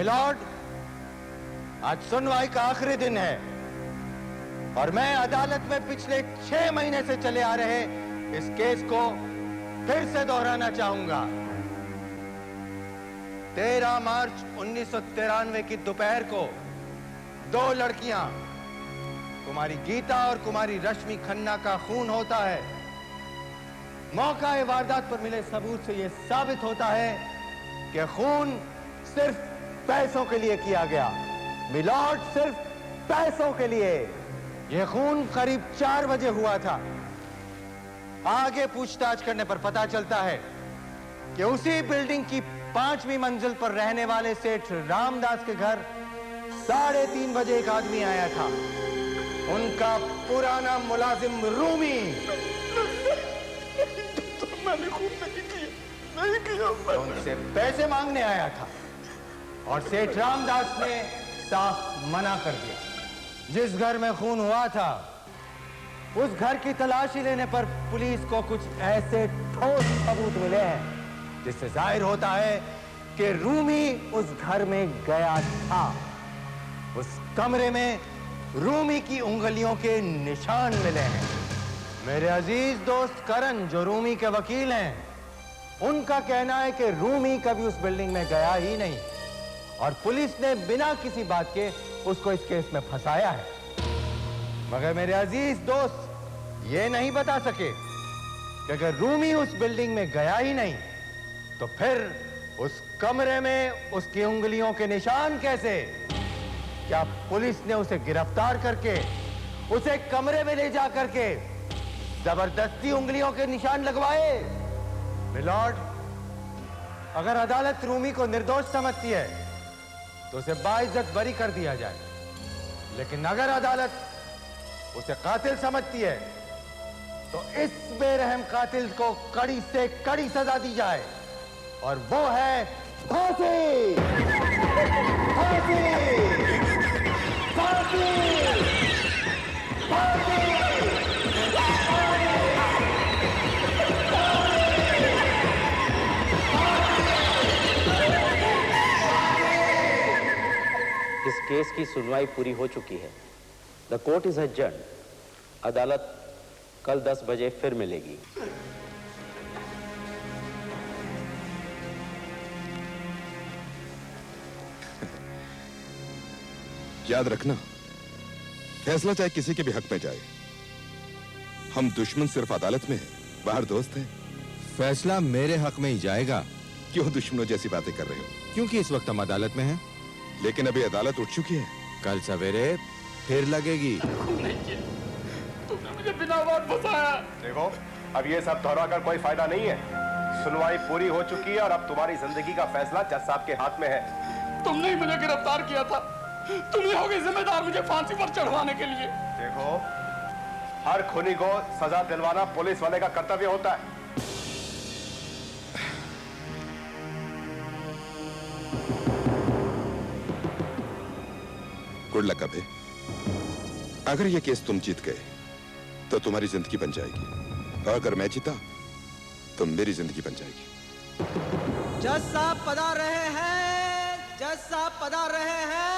Milord, आज सुनवाई का आखिरी दिन है और मैं अदालत में पिछले 6 महीने से चले आ रहे इस केस को फिर से दोहराना चाहूंगा। 13 मार्च 1993 की दोपहर को 2 लड़कियां, कुमारी गीता और कुमारी रश्मि खन्ना का खून होता है। मौका वारदात पर मिले सबूत से यह साबित होता है कि खून सिर्फ पैसों के लिए किया गया। मिलॉर्ड, सिर्फ पैसों के लिए। यह खून करीब 4 बजे हुआ था। आगे पूछताछ करने पर पता चलता है कि उसी बिल्डिंग की 5वीं मंजिल पर रहने वाले सेठ रामदास के घर 3:30 बजे एक आदमी आया था। उनका पुराना मुलाजिम रूमी। मैंने खून नहीं किया। उनसे पैसे मांगने आया था और सेठ रामदास ने साफ मना कर दिया। जिस घर में खून हुआ था उस घर की तलाशी लेने पर पुलिस को कुछ ऐसे ठोस सबूत मिले हैं जिससे जाहिर होता है कि रूमी उस घर में गया था। उस कमरे में रूमी की उंगलियों के निशान मिले हैं। मेरे अजीज दोस्त करण, जो रूमी के वकील हैं, उनका कहना है कि रूमी कभी उस बिल्डिंग में गया ही नहीं और पुलिस ने बिना किसी बात के उसको इस केस में फंसाया है। मगर मेरे अजीज दोस्त ये नहीं बता सके कि अगर रूमी उस बिल्डिंग में गया ही नहीं तो फिर उस कमरे में उसकी उंगलियों के निशान कैसे? क्या पुलिस ने उसे गिरफ्तार करके उसे कमरे में ले जा करके जबरदस्ती उंगलियों के निशान लगवाए? मिलॉर्ड, अगर अदालत रूमी को निर्दोष समझती है तो उसे बाइज्जत बरी कर दिया जाए, लेकिन अगर अदालत उसे कातिल समझती है तो इस बेरहम कातिल को कड़ी से कड़ी सजा दी जाए और वो है फांसी। फांसी! फांसी! फांसी! इस केस की सुनवाई पूरी हो चुकी है। The court is adjourned. अदालत कल 10 बजे फिर मिलेगी। याद रखना, फैसला चाहे किसी के भी हक में जाए, हम दुश्मन सिर्फ अदालत में हैं, बाहर दोस्त हैं। फैसला मेरे हक में ही जाएगा। क्यों दुश्मनों जैसी बातें कर रहे हो? क्योंकि इस वक्त हम अदालत में हैं। लेकिन अभी अदालत उठ चुकी है। कल सवेरे फिर लगेगी। तुमने मुझे बिना बात बताया। देखो, अब ये सब दोहरा कर कोई फायदा नहीं है। सुनवाई पूरी हो चुकी है और अब तुम्हारी जिंदगी का फैसला जज साहब के हाथ में है। तुमने ही मुझे गिरफ्तार किया था। तुम ही होगे जिम्मेदार मुझे फांसी पर चढ़वाने के लिए। देखो, हर खूनी को सजा दिलवाना पुलिस वाले का कर्तव्य होता है। गुड लक अबे। अगर ये केस तुम जीत गए तो तुम्हारी जिंदगी बन जाएगी और अगर मैं जीता तो मेरी जिंदगी बन जाएगी। जज साहब पधार रहे हैं। जज साहब पधार रहे हैं।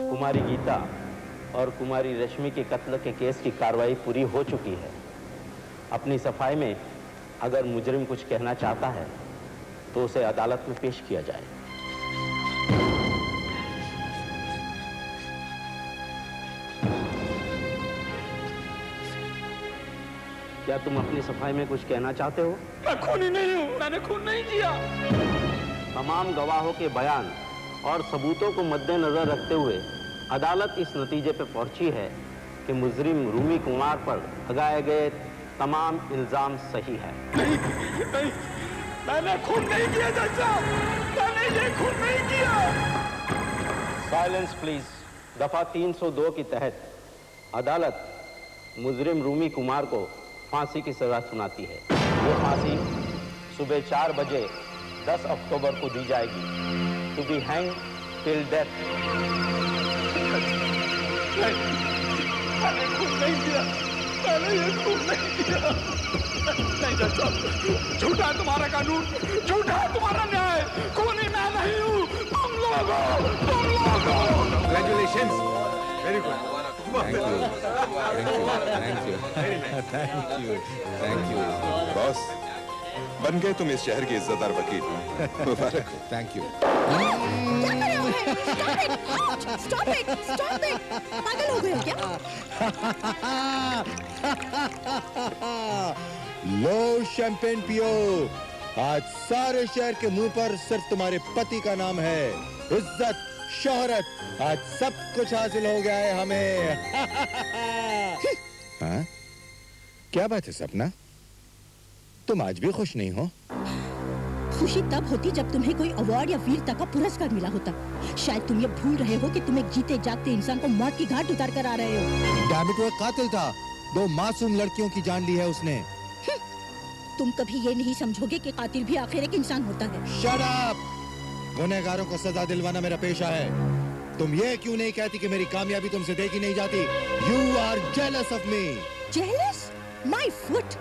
कुमारी गीता और कुमारी रश्मि के कत्ल के केस की कार्रवाई पूरी हो चुकी है। अपनी सफाई में अगर मुजरिम कुछ कहना चाहता है तो उसे अदालत में पेश किया जाए। क्या तुम अपनी सफाई में कुछ कहना चाहते हो? मैं खूनी नहीं हूँ। मैंने खून नहीं किया। तमाम गवाहों के बयान और सबूतों को मद्देनजर रखते हुए अदालत इस नतीजे पर पहुंची है कि मुजरिम रूमी कुमार पर लगाए गए तमाम इल्जाम सही है। नहीं, नहीं, मैंने खून नहीं किया जज साहब। मैंने ये खून नहीं किया। Silence please. दफा 302 के तहत अदालत मुजरिम रूमी कुमार को फांसी की सजा सुनाती है। वो फांसी सुबह 4 बजे 10 अक्टूबर को दी जाएगी, to be hang till death. मैंने खून नहीं किया, मैंने ये खून नहीं किया। नहीं जज साहब, झूठा है तुम्हारा कानून, झूठा है तुम्हारा न्याय। खूनी मैं नहीं हूँ, तुम लोग हो, तुम लोग हो। Congratulations. Very good. Thank you. Thank you. Thank you. Thank you. Boss, बन गए तुम इस शहर के इज्जतदार वकील। मुबारक हो। Thank you. क्या कर रहे हो? Stop it! Stop it! पागल हो गए हो क्या? लो शैंपेन पियो। आज सारे शहर के मुंह पर सिर्फ तुम्हारे पति का नाम है। इज्जत, शोहरत, आज सब कुछ हासिल हो गया है हमें। हाँ? क्या बात है सपना? तुम आज भी खुश नहीं हो? खुशी तब होती जब तुम्हें कोई अवार्ड या वीरता का पुरस्कार मिला होता। शायद तुम ये भूल रहे हो कि तुम एक जीते जागते इंसान को मौत की घाट उतार कर आ रहे हो। डैम इट, वो एक कातिल था। 2 मासूम लड़कियों की जान ली है उसने। तुम कभी ये नहीं समझोगे कि कातिल भी आखिर एक इंसान होता है। Shut up! गुनहगारों को सजा दिलवाना मेरा पेशा है। तुम ये क्यों नहीं कहती कि मेरी कामयाबी तुमसे देखी नहीं जाती? You are jealous of me. Jealous? My foot?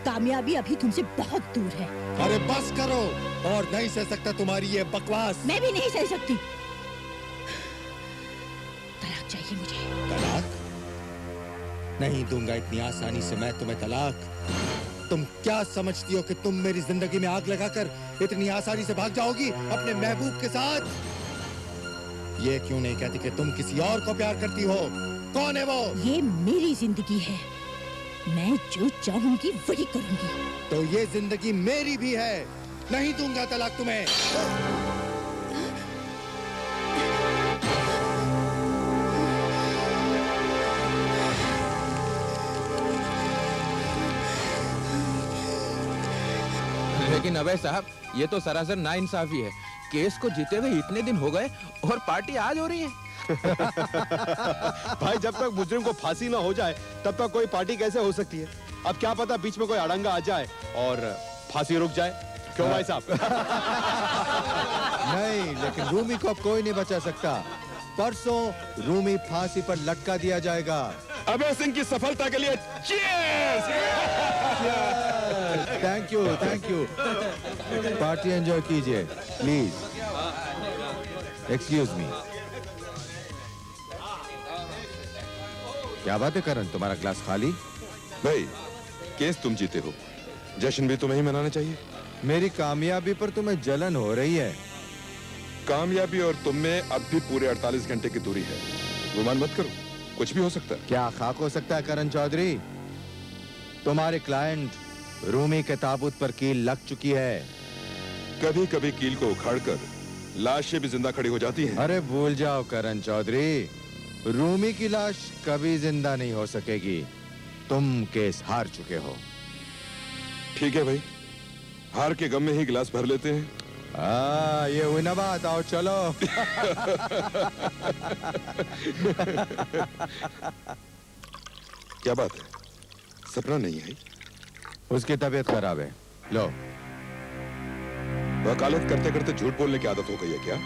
कामयाबी अभी तुमसे बहुत दूर है। अरे बस करो, और नहीं सह सकता तुम्हारी ये बकवास। मैं भी नहीं सह सकती। तलाक चाहिए मुझे। तलाक? नहीं दूंगा इतनी आसानी से मैं तुम्हें तलाक। तुम क्या समझती हो कि तुम मेरी जिंदगी में आग लगाकर इतनी आसानी से भाग जाओगी अपने महबूब के साथ? ये क्यों नहीं कहती कि तुम किसी और को प्यार करती हो? कौन है वो? ये मेरी जिंदगी है, मैं जो चाहूंगी वही करूंगी। तो ये जिंदगी मेरी भी है। नहीं दूंगा तलाक तुम्हें। लेकिन अभय साहब, ये तो सरासर नाइंसाफी है। केस को जीते हुए इतने दिन हो गए और पार्टी आज हो रही है। भाई, जब तक मुजरिम को फांसी ना हो जाए तब तक कोई पार्टी कैसे हो सकती है? अब क्या पता बीच में कोई अड़ंगा आ जाए और फांसी रुक जाए। क्यों भाई साहब? नहीं, लेकिन रूमी को अब कोई नहीं बचा सकता। परसों रूमी फांसी पर लटका दिया जाएगा। अभय सिंह की सफलता के लिए cheers! Thank you, thank you. Party enjoy कीजिए प्लीज। Excuse me. क्या बात है करण, तुम्हारा ग्लास खाली? भाई, केस तुम जीते हो, जश्न भी तुम्हें ही मनाना चाहिए। मेरी कामयाबी पर तुम्हें जलन हो रही है। कामयाबी और तुम में अब भी पूरे 48 घंटे की दूरी है। गुमान मत करो, कुछ भी हो सकता है। क्या खाक हो सकता है करण चौधरी? तुम्हारे क्लाइंट रूमी के ताबूत पर कील लग चुकी है। कभी कभी कील को उखाड़कर लाशें भी जिंदा खड़ी हो जाती हैं। अरे भूल जाओ करण चौधरी, रूमी की लाश कभी जिंदा नहीं हो सकेगी। तुम केस हार चुके हो। ठीक है भाई, हार के गम में ही गिलास भर लेते हैं। ये हुई ना बात। आओ चलो। क्या बात है, सपना नहीं आई? उसकी तबीयत खराब है। लो। वकालत करते करते झूठ बोलने की आदत हो गई है क्या?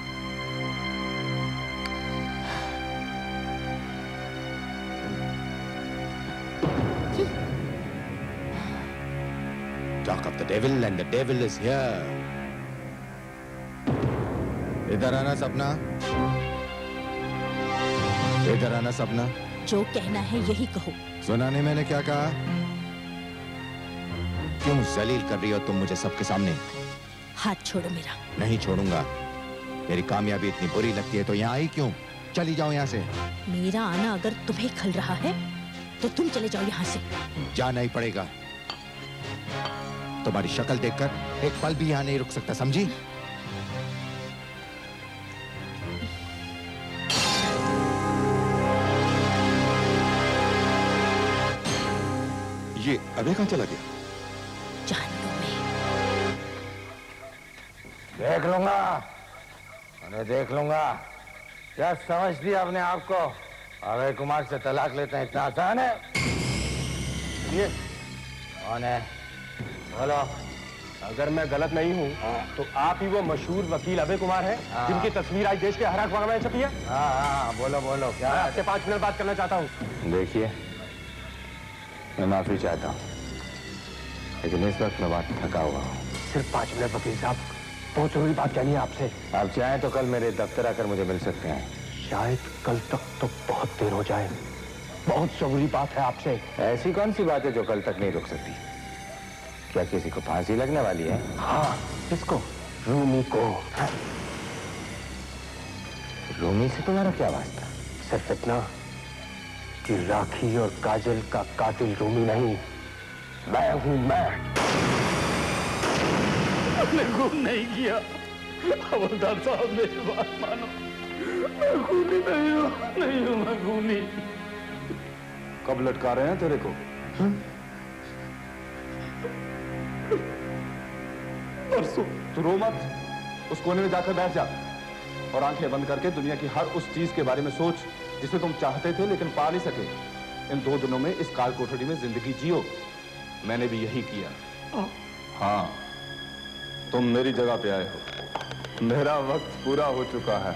Talk of the devil and the devil is here. इधर आना सपना, इधर आना सपना। जो कहना है यही कहो। सुना नहीं मैंने क्या कहा? क्यों जलील कर रही हो तुम मुझे सबके सामने? हाथ छोड़ो मेरा। नहीं छोड़ूंगा। मेरी कामयाबी इतनी बुरी लगती है तो यहाँ आई क्यों? चली जाओ यहाँ से। मेरा आना अगर तुम्हें खल रहा है तो तुम चले जाओ यहाँ से। जाना ही पड़ेगा। तुम्हारी शक्ल देखकर एक पल भी यहाँ नहीं रुक सकता, समझी? ये अबे कहाँ चला गया? जानू में। देख लूंगा, अरे देख लूंगा। क्या समझती है अपने आप को? अभय कुमार से तलाक लेते हैं इतना आसान है? ये कौन है? बोलो। अगर मैं गलत नहीं हूँ तो आप ही वो मशहूर वकील अभय कुमार हैं जिनकी तस्वीर आज देश के हर अखबार में छपी है। हाँ, बोलो बोलो क्या मैं आपसे 5 मिनट बात करना चाहता हूँ। देखिए, मैं माफी चाहता हूँ, लेकिन इस वक्त मैं बहुत थका हुआ हूँ। सिर्फ 5 मिनट वकील साहब, बहुत जरूरी बात कहनी है आपसे। आप चाहें तो कल मेरे दफ्तर आकर मुझे मिल सकते हैं। शायद कल तक तो बहुत देर हो जाए, बहुत जरूरी बात है आपसे। ऐसी कौन सी बात है जो कल तक नहीं रुक सकती? क्या किसी को फांसी लगने वाली है? हाँ, किसको? रूमी को। रूमी से तुम्हारा क्या वास्ता? सिर्फ इतना कि राखी और काजल का कातिल रूमी नहीं, मैं हूं। मैंने खून नहीं किया। हवलदार साहब, मेरी बात मानो, मैं खूनी नहीं हूं, मैं खूनी। कब लटका रहे हैं तेरे को? परसों। तू रो मत, उस कोने में जाकर बैठ जा और आंखें बंद करके दुनिया की हर उस चीज के बारे में सोच जिसे तुम चाहते थे लेकिन पा नहीं सके। इन 2 दिनों में इस काल कोठरी में जिंदगी जियो। मैंने भी यही किया। हाँ, तुम मेरी जगह पे आए हो। मेरा वक्त पूरा हो चुका है।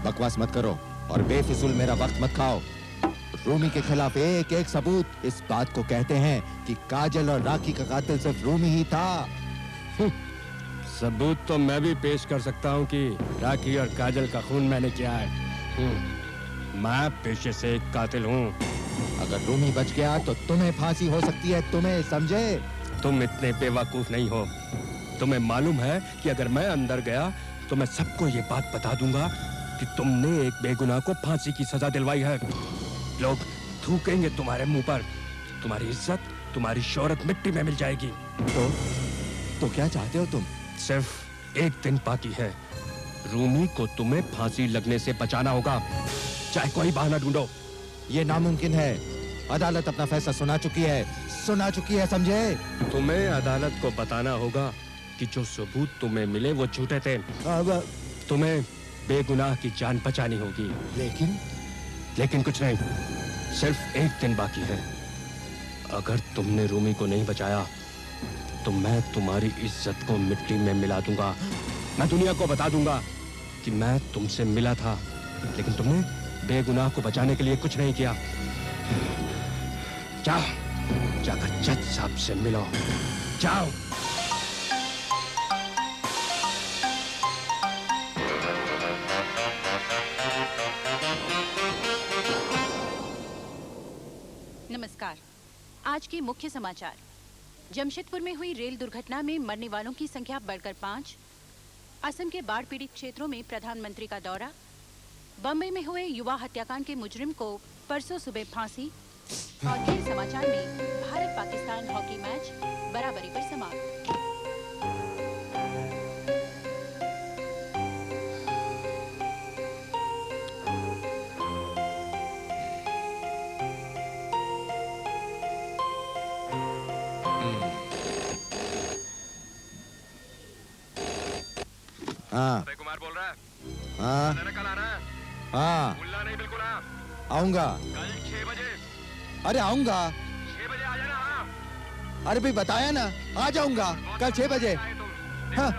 बकवास मत करो और बेफिजूल मेरा वक्त मत खाओ। रूमी के खिलाफ एक एक सबूत इस बात को कहते हैं कि काजल और राखी का कातिल सिर्फ रूमी ही था। सबूत तो मैं भी पेश कर सकता हूँ कि राखी और काजल का खून मैंने किया है। मैं पेशे से एक कातिल हूँ। अगर रूमी बच गया तो तुम्हें फांसी हो सकती है, तुम्हें समझे? तुम इतने बेवकूफ नहीं हो। तुम्हें मालूम है कि अगर मैं अंदर गया तो मैं सबको ये बात बता दूंगा कि तुमने एक बेगुनाह को फांसी की सजा दिलवाई है। लोग थूकेंगे तुम्हारे मुंह पर, तुम्हारी इज्जत, तुम्हारी शोहरत मिट्टी में मिल जाएगी। तो क्या चाहते हो तुम? सिर्फ एक दिन बाकी है। रूमी को तुम्हें फांसी लगने से बचाना होगा, चाहे कोई बहाना ढूंढो। ये नामुमकिन है। अदालत अपना फैसला सुना चुकी है, समझे? तुम्हें अदालत को बताना होगा कि जो सबूत तुम्हें मिले वो झूठे थे। तुम्हें बेगुनाह की जान बचानी होगी। लेकिन कुछ नहीं, सिर्फ एक दिन बाकी है। अगर तुमने रूमी को नहीं बचाया तो मैं तुम्हारी इज्जत को मिट्टी में मिला दूंगा। मैं दुनिया को बता दूंगा कि मैं तुमसे मिला था, लेकिन तुमने बेगुनाह को बचाने के लिए कुछ नहीं किया। जाकर जज साहब से मिलो, जाओ। नमस्कार। आज के मुख्य समाचार। जमशेदपुर में हुई रेल दुर्घटना में मरने वालों की संख्या बढ़कर 5। असम के बाढ़ पीड़ित क्षेत्रों में प्रधानमंत्री का दौरा। बम्बई में हुए युवा हत्याकांड के मुजरिम को परसों सुबह फांसी। और खेल समाचार में भारत पाकिस्तान हॉकी मैच बराबरी पर समाप्त। हाँ, कुमार बोल रहा है। हाँ, कल आ रहा है। हाँ, भूलना नहीं बिल्कुल। आऊंगा। कल 6 बजे। अरे आऊंगा। 6 बजे आ जाना। अरे भाई बताया ना, आ जाऊंगा कल 6 बजे। हाँ।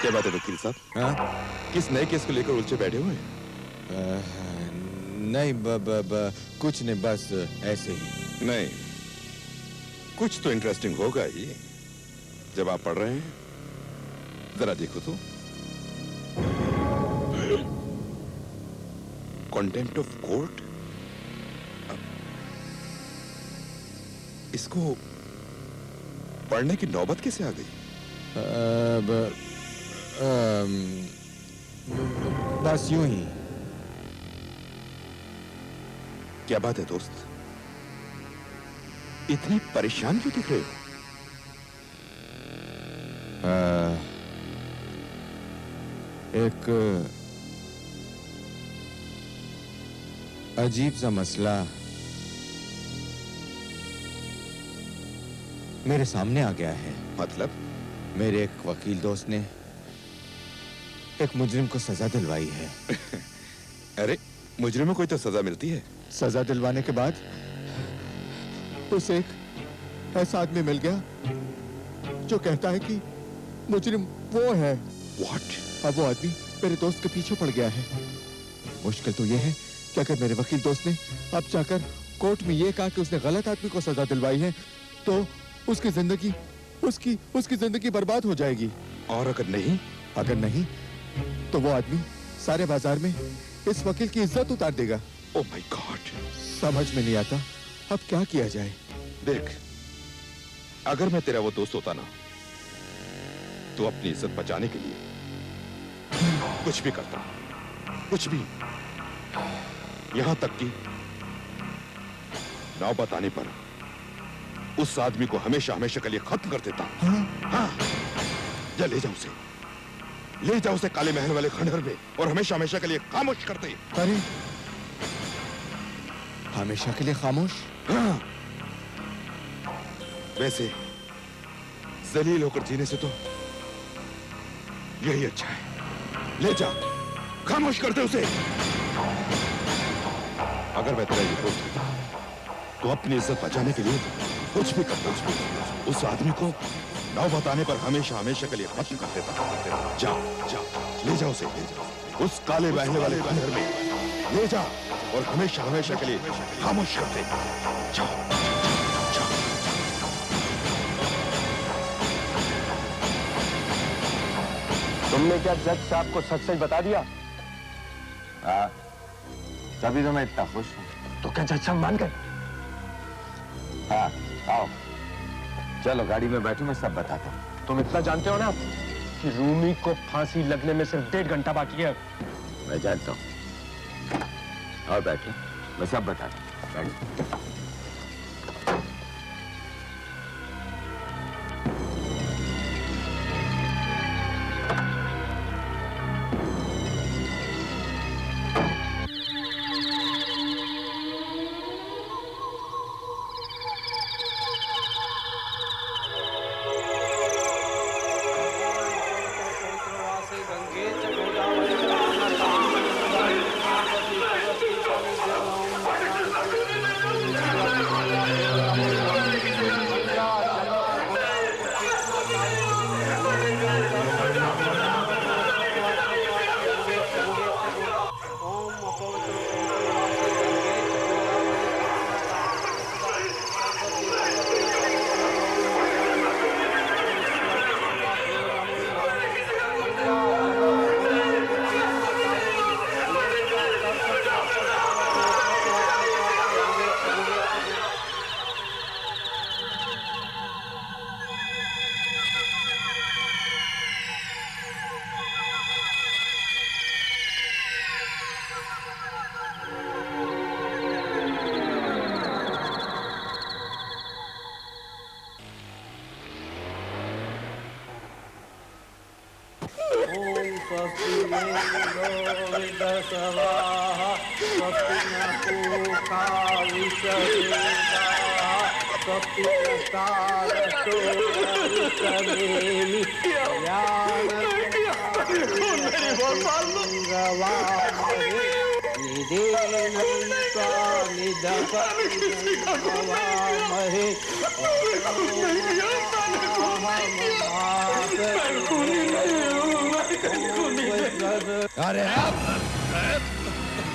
क्या बात है वकील साहब? हाँ? किस नए केस को लेकर उलझे बैठे हुए हैं? नहीं, कुछ नहीं, बस ऐसे ही। नहीं, कुछ तो इंटरेस्टिंग होगा ही जब आप पढ़ रहे हैं। जरा देखो तो। कंटेम्प्ट ऑफ कोर्ट, इसको पढ़ने की नौबत कैसे आ गई? बस यूं ही। क्या बात है दोस्त, इतनी परेशान क्यों दिख रहे हो? एक अजीब सा मसला मेरे सामने आ गया है। मतलब? मेरे एक वकील दोस्त ने एक मुजरिम को सजा दिलवाई है। अरे मुजरिमों को तो सजा मिलती है। सजा दिलवाने के बाद उसे एक ऐसा आदमी मिल गया जो कहता है कि मुजरिम वो है। What? अब वो आदमी मेरे दोस्त के पीछे पड़ गया है। मुश्किल तो ये है कि अगर मेरे वकील दोस्त ने अब जाकर कोर्ट में ये कहा कि उसने गलत आदमी को सजा दिलवाई है तो उसकी जिंदगी उसकी जिंदगी बर्बाद हो जाएगी। और अगर नहीं तो वो आदमी सारे बाजार में इस वकील की इज्जत उतार देगा। ओह माय गॉड, समझ में नहीं आता अब क्या किया जाए। देख, अगर मैं तेरा वो दोस्त होता ना तो अपनी इज्जत बचाने के लिए कुछ भी करता, कुछ भी, यहां तक कि नौबत आने पर उस आदमी को हमेशा हमेशा के लिए खत्म कर देता। हाँ, या ले जाओ उसे काले महल वाले खंडहर में और हमेशा हमेशा के लिए खामोश कर दे। अरे हमेशा के लिए खामोश? हाँ, वैसे जलील होकर जीने से तो यही अच्छा है। ले जा, खामोश कर दे उसे। अगर मैं तेरा ये दोस्त होता तो अपनी इज्जत बचाने के लिए कुछ भी करता, उस आदमी को नौबत आने पर हमेशा हमेशा के लिए खत्म कर देता। जा, ले जा उसे, उस काले बहने वाले खंडहर में ले जा और हमेशा हमेशा के लिए खामोश कर दे। जाओ। तुमने क्या जज साहब को सच सच बता दिया? हाँ, तभी तो मैं इतना खुश हूँ। तो क्या जज साहब मान गए? हाँ, आओ, चलो गाड़ी में बैठो, मैं सब बताता हूँ। तुम इतना जानते हो ना कि रूमी को फांसी लगने में सिर्फ 1.5 घंटा बाकी है। मैं जानता हूँ। और बैठो, मैं सब बताता हूँ। बैठो।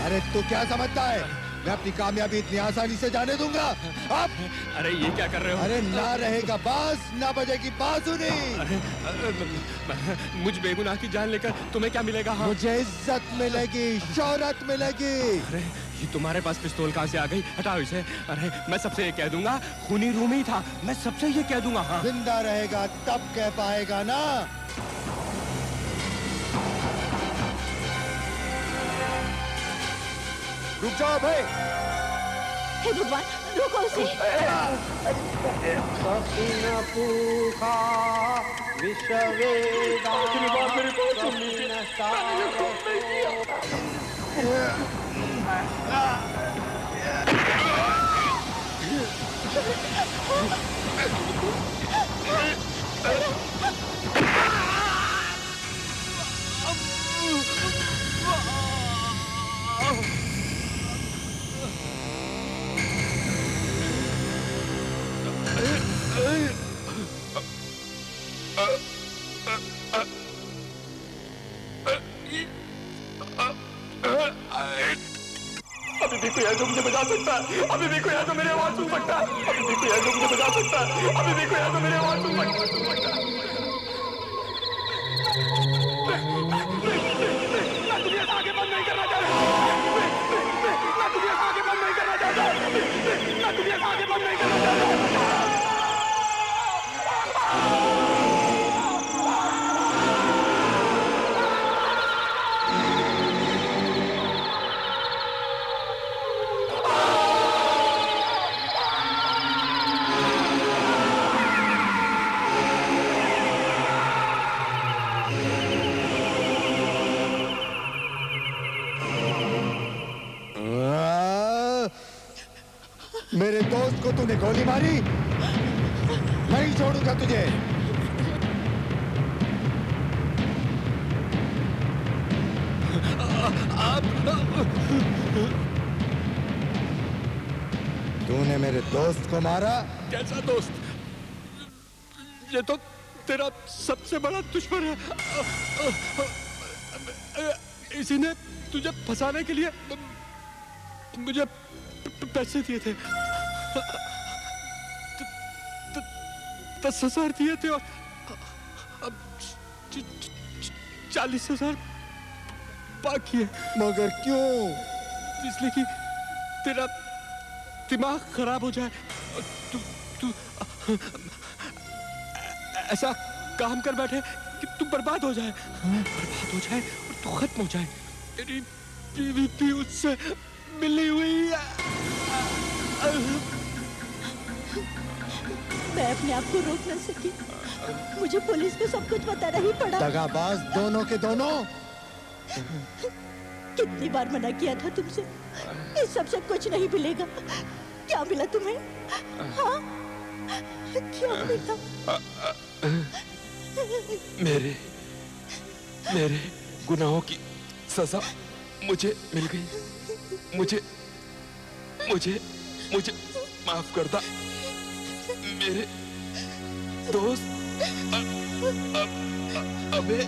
अरे तू क्या समझता है? मैं अपनी कामयाबी इतनी आसानी से जाने दूंगा? अब अरे ये क्या कर रहे हो? अरे ना रहेगा बांस, ना बजेगी बांसुरी। मुझ बेगुनाह की जान लेकर तुम्हें क्या मिलेगा? हाँ? मुझे इज्जत मिलेगी, शोहरत मिलेगी। अरे ये तुम्हारे पास पिस्तौल कहाँ से आ गई? हटाओ इसे। अरे मैं सबसे ये कह दूंगा खूनी रूमी था, मैं सबसे ये कह दूंगा। हाँ जिंदा रहेगा तब कह पाएगा ना। रुक जाओ भाई। हे भगवान, रोको उसे। अभी भी कोई है जो मुझे बचा सकता है। अभी भी कोई है जो मेरी आवाज सुन सकता है। अभी भी कोई है जो मुझे बचा सकता है। अभी भी कोई है जो मेरी आवाज सुन सकता है। मैं दुनिया से आगे बंद नहीं करना चाहता। मैं दुनिया से आगे बंद नहीं करना चाहता। मैं दुनिया से आगे बंद नहीं करना चाहता। मेरे दोस्त को तूने गोली मारी, नहीं छोड़ूंगा तुझे। तूने मेरे दोस्त को मारा। कैसा दोस्त? ये तो तेरा सबसे बड़ा दुश्मन है। इसी ने तुझे फंसाने के लिए मुझे पैसे दिए थे। 10,000 दिए थे और अब 40,000 बाकी है। मगर क्यों? इसलिए कि तेरा दिमाग खराब हो जाए। तू ऐसा काम कर बैठे कि तू बर्बाद हो जाए। बर्बाद हो जाए और तू खत्म हो जाए। तेरी बीवी भी उससे मिली हुई है। मैं अपने आप को रोक न सकी। मुझे पुलिस को सब कुछ बताना ही पड़ा। दगाबाज दोनों के दोनों। कितनी बार मना किया था तुमसे, इस सबसे कुछ नहीं मिलेगा। क्या मिला तुम्हें? हाँ? क्या मिला? मेरे गुनाहों की सजा मुझे मिल गई। मुझे माफ कर दा मेरे दोस्त। अबे